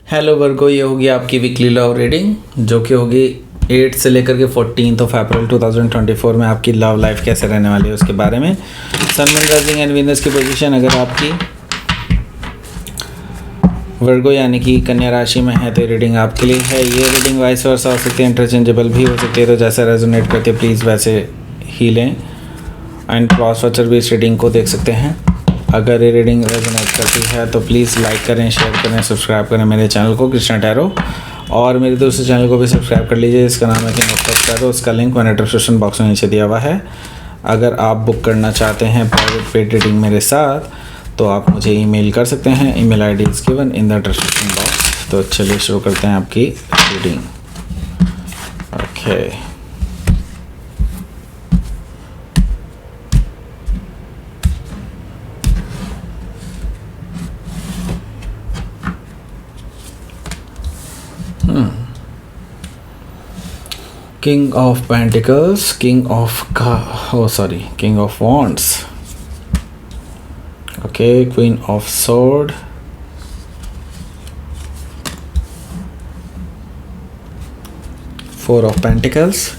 Hello वर्गो, ये होगी आपकी वीकली लव रीडिंग जो कि होगी 8 से लेकर के 14 अप्रैल 2024 में आपकी लव लाइफ कैसे रहने वाली है उसके बारे में। Sun moon rising and Venus की पोजीशन अगर आपकी वर्गो यानी कि कन्या राशि में है तो ये रीडिंग आपके लिए है। ये रीडिंग वाइस वर्सा हो सकती है, इंटरचेंजेबल भी हो सकती है, तो जैसा रेजोनेट करती है प्लीज़ वैसे ही लें। एंड क्रॉस वॉचर भी इस रीडिंग को देख सकते हैं। अगर ये रीडिंग रेजोनेट करती है तो प्लीज़ लाइक करें, शेयर करें, सब्सक्राइब करें मेरे चैनल को कृष्णा टैरो, और मेरे दूसरे चैनल को भी सब्सक्राइब कर लीजिए जिसका नाम है किंग ऑफ टैरो। उसका लिंक मैंने डिस्क्रिप्शन बॉक्स में नीचे दिया हुआ है। अगर आप बुक करना चाहते हैं प्राइवेट पेड रीडिंग मेरे साथ तो आप मुझे ईमेल कर सकते हैं। Email ID is given in the description box. तो चलिए शुरू करते हैं आपकी reading. Okay, King of Pentacles, King of Wands. Okay, Queen of Sword, Four of Pentacles,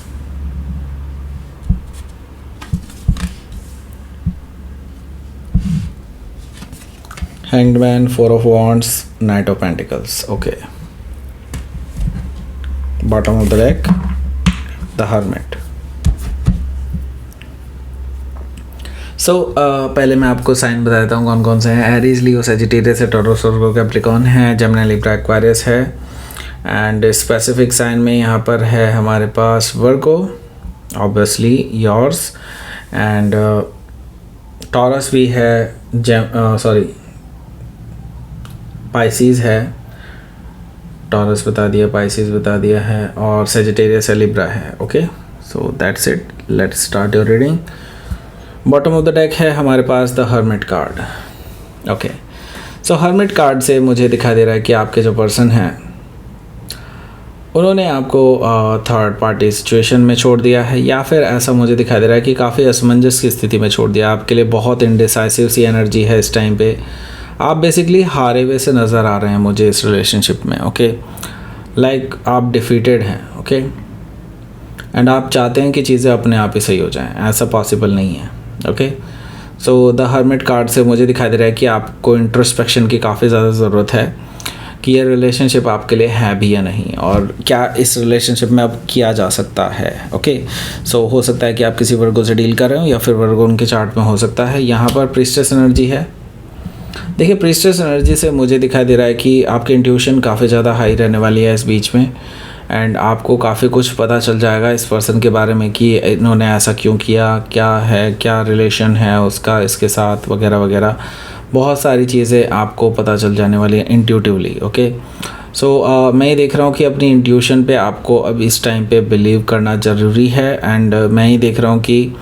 Hanged Man, Four of Wands, Knight of Pentacles. Okay, bottom of the deck, the hermit. पहले मैं आपको sign बता देता हूँ कौन कौन से हैं। एरीज, लियो, सजिटेरियस है, टॉरस, वर्गो, कैप्रिकॉर्न है, जेमिनी, लिब्रा, एक्वेरियस है। एंड स्पेसिफिक साइन में यहाँ पर है हमारे पास वर्गो, ऑब्वियसली योर्स, एंड टॉरस भी है, पाइसिस है, टॉरस बता दिया, पाइसिस बता दिया है, और सेजिटेरियस है, लिब्रा है। Okay, so that's it, let's start your reading. Bottom of the deck है हमारे पास the hermit card. Okay, so hermit card से मुझे दिखाई दे रहा है कि आपके जो पर्सन हैं उन्होंने आपको थर्ड पार्टी सिचुएशन में छोड़ दिया है, या फिर ऐसा मुझे दिखाई दे रहा है कि काफ़ी असमंजस की स्थिति में छोड़ दिया। आपके लिए बहुत इनडिसाइसिव सी एनर्जी है इस टाइम पे। आप बेसिकली हारे हुए से नज़र आ रहे हैं मुझे इस रिलेशनशिप में। ओके, लाइक आप डिफीटेड हैं। ओके, एंड आप चाहते हैं कि चीज़ें अपने आप ही सही हो जाएं, ऐसा पॉसिबल नहीं है। Okay, so the hermit card से मुझे दिखाई दे रहा है कि आपको इंट्रोस्पेक्शन की काफ़ी ज़्यादा ज़रूरत है कि ये रिलेशनशिप आपके लिए है भी या नहीं, और क्या इस रिलेशनशिप में अब किया जा सकता है। ओके, सो हो सकता है कि आप किसी वर्गो से डील कर रहे हो या फिर वर्गो उनके चार्ट में हो सकता है। यहाँ पर प्रीस्टेस एनर्जी है। देखिए, प्रीस्टेस एनर्जी से मुझे दिखाई दे रहा है कि आपकी इंट्यूशन काफ़ी ज़्यादा हाई रहने वाली है इस बीच में, एंड आपको काफ़ी कुछ पता चल जाएगा इस पर्सन के बारे में कि इन्होंने ऐसा क्यों किया, क्या है, क्या रिलेशन है उसका इसके साथ, वगैरह वगैरह। बहुत सारी चीज़ें आपको पता चल जाने वाली है इंट्यूटिवली। ओके, सो मैं ये देख रहा हूँ कि अपनी इंट्यूशन पे आपको अब इस टाइम पे बिलीव करना ज़रूरी है। एंड मैं ये देख रहा हूँ कि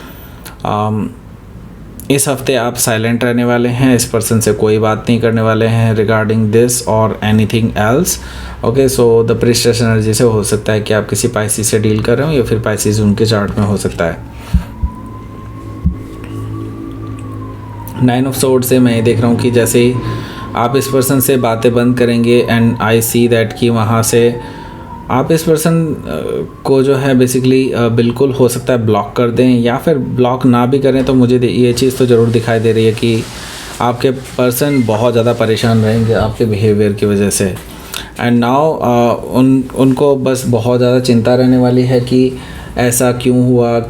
इस हफ्ते आप साइलेंट रहने वाले हैं, इस पर्सन से कोई बात नहीं करने वाले हैं रिगार्डिंग दिस और anything else. Okay, so the priestess energy से हो सकता है कि आप किसी पाइसिस से डील कर रहे हो या फिर पाइसिस उनके चार्ट में हो सकता है। 9 ऑफ सोर्ड से मैं ये देख रहा हूँ कि जैसे ही आप इस पर्सन से बातें बंद करेंगे, एंड आई सी दैट कि वहाँ से आप इस पर्सन को जो है बेसिकली बिल्कुल हो सकता है ब्लॉक कर दें, या फिर ब्लॉक ना भी करें तो मुझे ये चीज़ तो ज़रूर दिखाई दे रही है कि आपके पर्सन बहुत ज़्यादा परेशान रहेंगे आपके बिहेवियर की वजह से। एंड नाउ उनको बस बहुत ज़्यादा चिंता रहने वाली है कि ऐसा क्यों हुआ,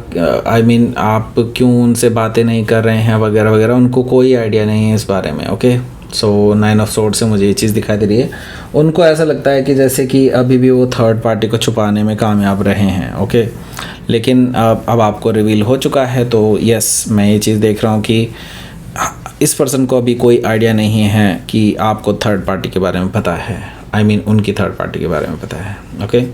आई मीन आप क्यों उनसे बातें नहीं कर रहे हैं, वगैरह वगैरह। उनको कोई आइडिया नहीं है इस बारे में। ओके, सो 9 ऑफ सोर्ड से मुझे ये चीज़ दिखाई दे रही है। उनको ऐसा लगता है कि जैसे कि अभी भी वो थर्ड पार्टी को छुपाने में कामयाब रहे हैं। ओके, लेकिन अब आपको रिवील हो चुका है, तो यस, मैं ये चीज़ देख रहा हूँ कि इस पर्सन को अभी कोई आइडिया नहीं है कि आपको थर्ड पार्टी के बारे में पता है, आई मीन उनकी थर्ड पार्टी के बारे में पता है। ओके,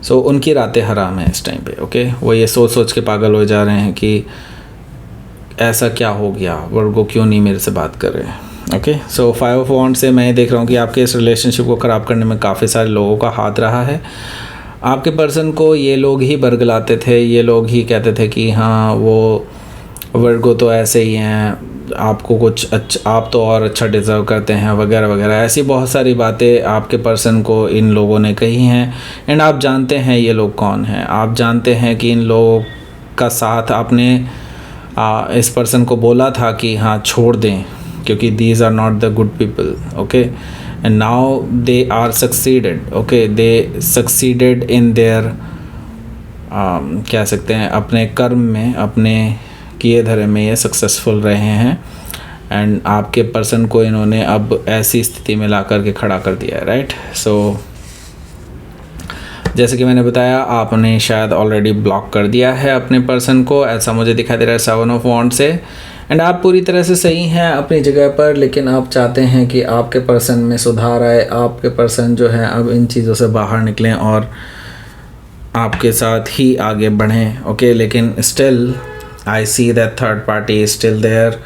सो उनकी रातें हराम है इस टाइम पे। ओके, वो ये सोच सोच के पागल हो जा रहे हैं कि ऐसा क्या हो गया, वर्गो क्यों नहीं मेरे से बात कर रहे हैं। ओके, सो 5 ऑफ वॉन्ड से मैं देख रहा हूँ कि आपके इस रिलेशनशिप को ख़राब करने में काफ़ी सारे लोगों का हाथ रहा है। आपके पर्सन को ये लोग ही बरगलाते थे, ये लोग ही कहते थे कि हाँ वो वर्गो तो ऐसे ही हैं, आपको कुछ अच्छा, आप तो और अच्छा डिज़र्व करते हैं वगैरह वगैरह, ऐसी बहुत सारी बातें आपके पर्सन को इन लोगों ने कही हैं। एंड आप जानते हैं ये लोग कौन हैं, आप जानते हैं कि इन लोगों का साथ आपने इस पर्सन को बोला था कि हाँ छोड़ दें, क्योंकि these are not the good people, okay. And now they are succeeded, okay, they succeeded in their कह सकते हैं अपने कर्म में, अपने किए धरे में ये सक्सेसफुल रहे हैं। एंड आपके पर्सन को इन्होंने अब ऐसी स्थिति में ला कर के खड़ा कर दिया है, राइट। सो जैसे कि मैंने बताया, आपने शायद ऑलरेडी ब्लॉक कर दिया है अपने पर्सन को, ऐसा मुझे दिखाई दे रहा है 7 ऑफ वॉन्ड से। एंड आप पूरी तरह से सही हैं अपनी जगह पर, लेकिन आप चाहते हैं कि आपके पर्सन में सुधार आए, आपके पर्सन जो है अब इन चीज़ों से बाहर निकलें और आपके साथ ही आगे बढ़ें, ओके। लेकिन still I see that third party is still there.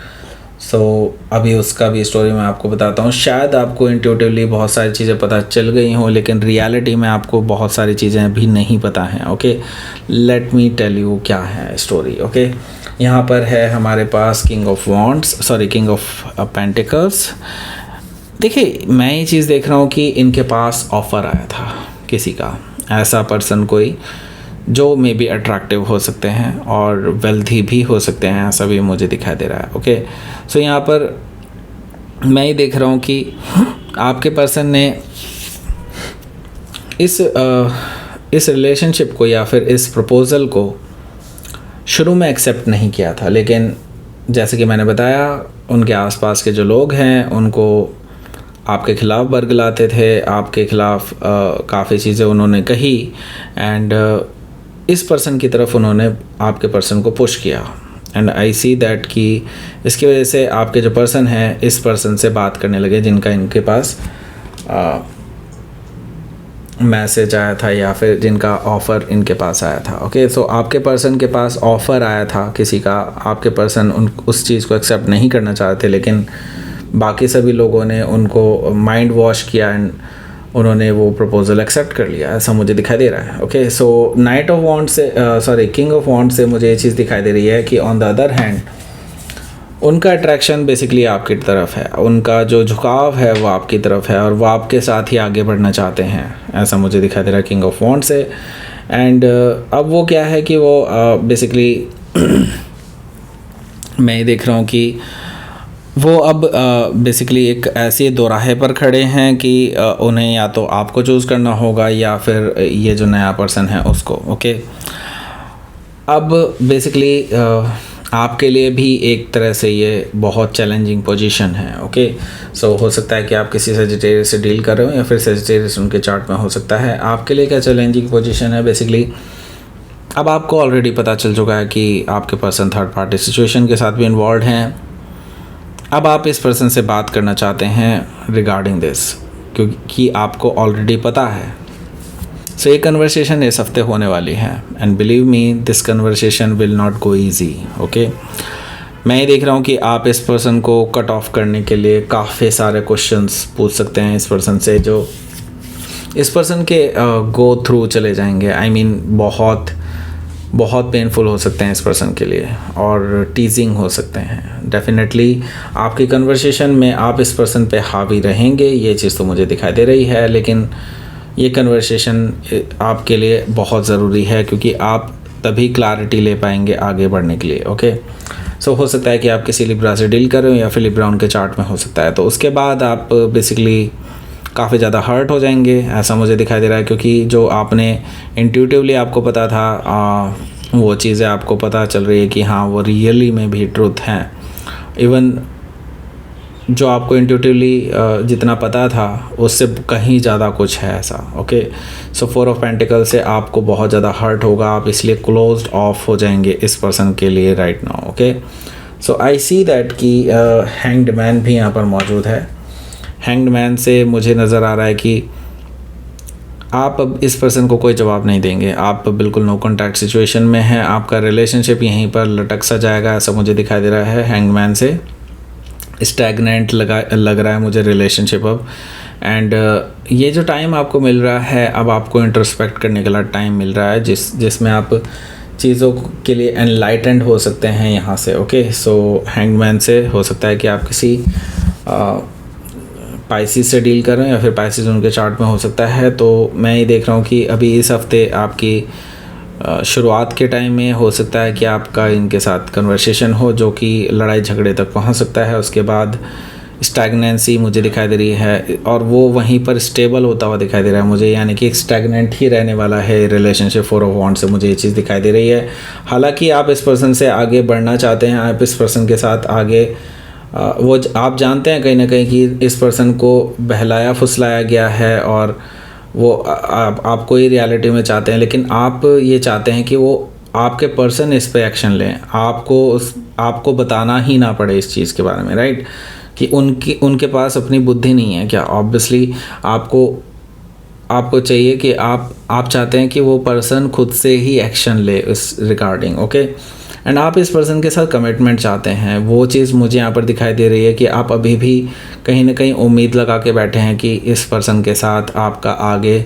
So अभी उसका भी स्टोरी मैं आपको बताता हूँ। शायद आपको इंट्यूटिवली बहुत सारी चीज़ें पता चल गई हों, लेकिन रियलिटी में आपको बहुत सारी चीज़ें अभी नहीं पता हैं, okay. Let me tell you क्या है स्टोरी, ओके। यहाँ पर है हमारे पास किंग ऑफ पेंटिकल्स। देखिए, मैं ये चीज़ देख रहा हूँ कि इनके पास ऑफ़र आया था किसी का, ऐसा पर्सन कोई जो मे बी अट्रैक्टिव हो सकते हैं और वेल्थी भी हो सकते हैं, ऐसा भी मुझे दिखाई दे रहा है, ओके। सो यहाँ पर मैं ये देख रहा हूँ कि आपके पर्सन ने इस रिलेशनशिप को या फिर इस प्रपोज़ल को शुरू में एक्सेप्ट नहीं किया था, लेकिन जैसे कि मैंने बताया, उनके आसपास के जो लोग हैं उनको आपके ख़िलाफ़ बरगलाते थे, आपके ख़िलाफ़ काफ़ी चीज़ें उन्होंने कही। एंड इस पर्सन की तरफ उन्होंने आपके पर्सन को पुश किया। एंड आई सी दैट कि इसकी वजह से आपके जो पर्सन है इस पर्सन से बात करने लगे जिनका इनके पास मैसेज आया था या फिर जिनका ऑफ़र इनके पास आया था, ओके। सो आपके पर्सन के पास ऑफ़र आया था किसी का, आपके पर्सन उस चीज़ को एक्सेप्ट नहीं करना चाहते, लेकिन बाकी सभी लोगों ने उनको माइंड वॉश किया एंड उन्होंने वो प्रपोज़ल एक्सेप्ट कर लिया, ऐसा मुझे दिखाई दे रहा है, ओके। सो नाइट ऑफ वॉन्ड से किंग ऑफ वॉन्ड से मुझे ये चीज़ दिखाई दे रही है कि ऑन द अदर हैंड उनका अट्रैक्शन बेसिकली आपकी तरफ है, उनका जो झुकाव है वो आपकी तरफ है और वो आपके साथ ही आगे बढ़ना चाहते हैं, ऐसा मुझे दिखाई दे रहा है किंग ऑफ वॉन्ड से। एंड अब वो क्या है कि वो बेसिकली मैं ये देख रहा हूँ कि वो अब बेसिकली एक ऐसे दोराहे पर खड़े हैं कि उन्हें या तो आपको चूज़ करना होगा या फिर ये जो नया पर्सन है उसको, ओके। अब बेसिकली आपके लिए भी एक तरह से ये बहुत चैलेंजिंग पोजीशन है, ओके। सो हो सकता है कि आप किसी सेजिटेरियस से डील कर रहे हो या फिर सेजिटेरियस उनके चार्ट में हो सकता है। आपके लिए क्या चैलेंजिंग पोजीशन है बेसिकली, अब आपको ऑलरेडी पता चल चुका है कि आपके पर्सन थर्ड पार्टी सिचुएशन के साथ भी इन्वॉल्व हैं। अब आप इस पर्सन से बात करना चाहते हैं रिगार्डिंग दिस, क्योंकि आपको ऑलरेडी पता है। सो ये कन्वर्सेशन इस हफ्ते होने वाली है and believe me this conversation will not go easy, okay. मैं ये देख रहा हूँ कि आप इस पर्सन को कट ऑफ करने के लिए काफ़ी सारे क्वेश्चंस पूछ सकते हैं इस पर्सन से, जो इस पर्सन के गो थ्रू चले जाएंगे। आई मीन बहुत पेनफुल हो सकते हैं इस पर्सन के लिए और टीजिंग हो सकते हैं। डेफिनेटली आपकी कन्वर्सेशन में आप इस पर्सन पे हावी रहेंगे, ये चीज़ तो मुझे दिखाई दे रही है, लेकिन ये कन्वर्सेशन आपके लिए बहुत ज़रूरी है क्योंकि आप तभी क्लैरिटी ले पाएंगे आगे बढ़ने के लिए, ओके। सो हो सकता है कि आप किसी लिब्रा से डील कर रहे हो या फिर लिब्रा उनके चार्ट में हो सकता है, तो उसके बाद आप बेसिकली काफ़ी ज़्यादा हर्ट हो जाएंगे, ऐसा मुझे दिखाई दे रहा है। क्योंकि जो आपने इंट्यूटिवली आपको पता था वो चीज़ें आपको पता चल रही है कि हाँ वो रियली में भी ट्रुथ हैं। इवन जो आपको इंट्यूटिवली जितना पता था उससे कहीं ज़्यादा कुछ है ऐसा, ओके। सो 4 ऑफ पेंटिकल से आपको बहुत ज़्यादा हर्ट होगा, आप इसलिए क्लोज्ड ऑफ हो जाएंगे इस पर्सन के लिए right now, okay. So I see that कि हैंग्ड मैन भी यहाँ पर मौजूद है। हैंग्ड मैन से मुझे नज़र आ रहा है कि आप अब इस पर्सन को कोई जवाब नहीं देंगे, आप बिल्कुल नो कॉन्टैक्ट सिचुएशन में हैं, आपका रिलेशनशिप यहीं पर लटक सा जाएगा, ऐसा मुझे दिखाई दे रहा है। हैंग्ड मैन से स्टैगनेंट लग रहा है मुझे रिलेशनशिप अब। एंड ये जो टाइम आपको मिल रहा है, अब आपको इंट्रोस्पेक्ट करने के लिए टाइम मिल रहा है जिसमें आप चीज़ों के लिए एनलाइटेंड हो सकते हैं यहाँ से। ओके, सो हैंगमैन से हो सकता है कि आप किसी पाइसिस से डील कर रहे हैं या फिर पाइसिस उनके चार्ट में हो सकता है। तो मैं ये देख रहा हूँ कि अभी इस हफ्ते आपकी शुरुआत के टाइम में हो सकता है कि आपका इनके साथ कन्वर्सेशन हो जो कि लड़ाई झगड़े तक पहुँच सकता है। उसके बाद स्टैगनेंसी मुझे दिखाई दे रही है और वो वहीं पर स्टेबल होता हुआ दिखाई दे रहा है मुझे, यानी कि स्टैगनेंट ही रहने वाला है रिलेशनशिप। 4 ऑफ वॉन्ड्स से मुझे ये चीज़ दिखाई दे रही है। हालांकि आप इस पर्सन से आगे बढ़ना चाहते हैं, आप इस पर्सन के साथ आगे आप जानते हैं कहीं ना कहीं कि इस पर्सन को बहलाया फुसलाया गया है और वो आपको ही रियलिटी में चाहते हैं, लेकिन आप ये चाहते हैं कि वो आपके पर्सन इस पे एक्शन लें, आपको बताना ही ना पड़े इस चीज़ के बारे में, राइट? कि उनके पास अपनी बुद्धि नहीं है क्या? ऑब्वियसली आपको चाहिए कि आप चाहते हैं कि वो पर्सन खुद से ही एक्शन ले इस रिगार्डिंग। ओके, एंड आप इस पर्सन के साथ कमिटमेंट चाहते हैं। वो चीज़ मुझे यहाँ पर दिखाई दे रही है कि आप अभी भी कहीं ना कहीं उम्मीद लगा के बैठे हैं कि इस पर्सन के साथ आपका आगे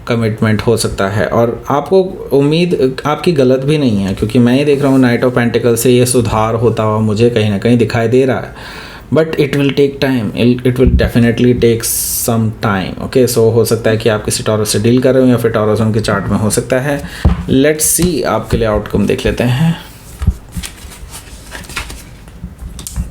कमिटमेंट हो सकता है, और आपको उम्मीद आपकी गलत भी नहीं है, क्योंकि मैं ये देख रहा हूँ नाइट ऑफ पेंटिकल से ये सुधार होता हुआ मुझे कहीं ना कहीं दिखाई दे रहा है। But it will take time, it will definitely take some time. Okay, so हो सकता है कि आप किसी टॉरस से डील कर रहे हो या फिर टॉरस उनके चार्ट में हो सकता है। लेट्स सी, आपके लिए आउटकम देख लेते हैं।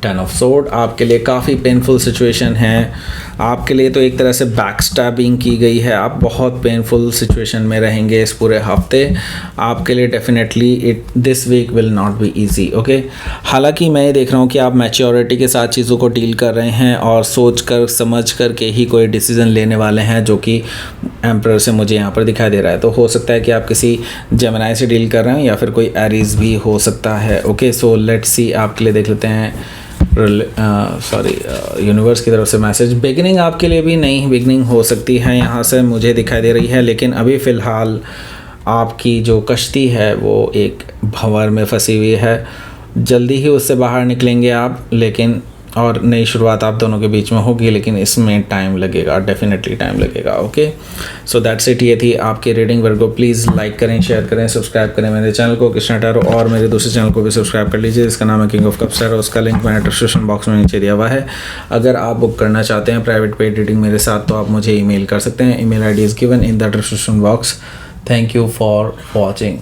10 ऑफ सोर्ड आपके लिए काफ़ी पेनफुल सिचुएशन है। आपके लिए तो एक तरह से बैकस्टैबिंग की गई है। आप बहुत पेनफुल सिचुएशन में रहेंगे इस पूरे हफ्ते। आपके लिए definitely this week will not be easy. Okay, हालांकि मैं ये देख रहा हूँ कि आप मैच्योरिटी के साथ चीज़ों को डील कर रहे हैं और सोच कर समझ कर के ही कोई डिसीज़न लेने वाले हैं, जो कि एम्परर से मुझे यहाँ पर दिखाई दे रहा है। तो हो सकता है कि आप किसी जेमिनी से डील कर रहे हैं या फिर कोई एरीज भी हो सकता है। ओके, सो लेट्स सी, आपके लिए देख लेते हैं यूनिवर्स की तरफ से मैसेज। बिगिनिंग आपके लिए भी नई बिगिनिंग हो सकती है यहाँ से मुझे दिखाई दे रही है, लेकिन अभी फ़िलहाल आपकी जो कश्ती है वो एक भंवर में फंसी हुई है। जल्दी ही उससे बाहर निकलेंगे आप, लेकिन और नई शुरुआत आप दोनों के बीच में होगी, लेकिन इसमें टाइम लगेगा, डेफिनेटली टाइम लगेगा। Okay, so that's it. ये थी आपकी रीडिंग। वर्गो प्लीज़ लाइक करें, शेयर करें, सब्सक्राइब करें मेरे चैनल को कृष्णा टैरो, और मेरे दूसरे चैनल को भी सब्सक्राइब कर लीजिए जिसका नाम है किंग ऑफ कप्स टैरो। उसका लिंक मैंने डिस्क्रिप्शन बॉक्स में नीचे दिया हुआ है। अगर आप बुक करना चाहते हैं प्राइवेट पेड रीडिंग मेरे साथ तो आप मुझे ईमेल कर सकते हैं। Email ID is given in the description box. Thank you for watching.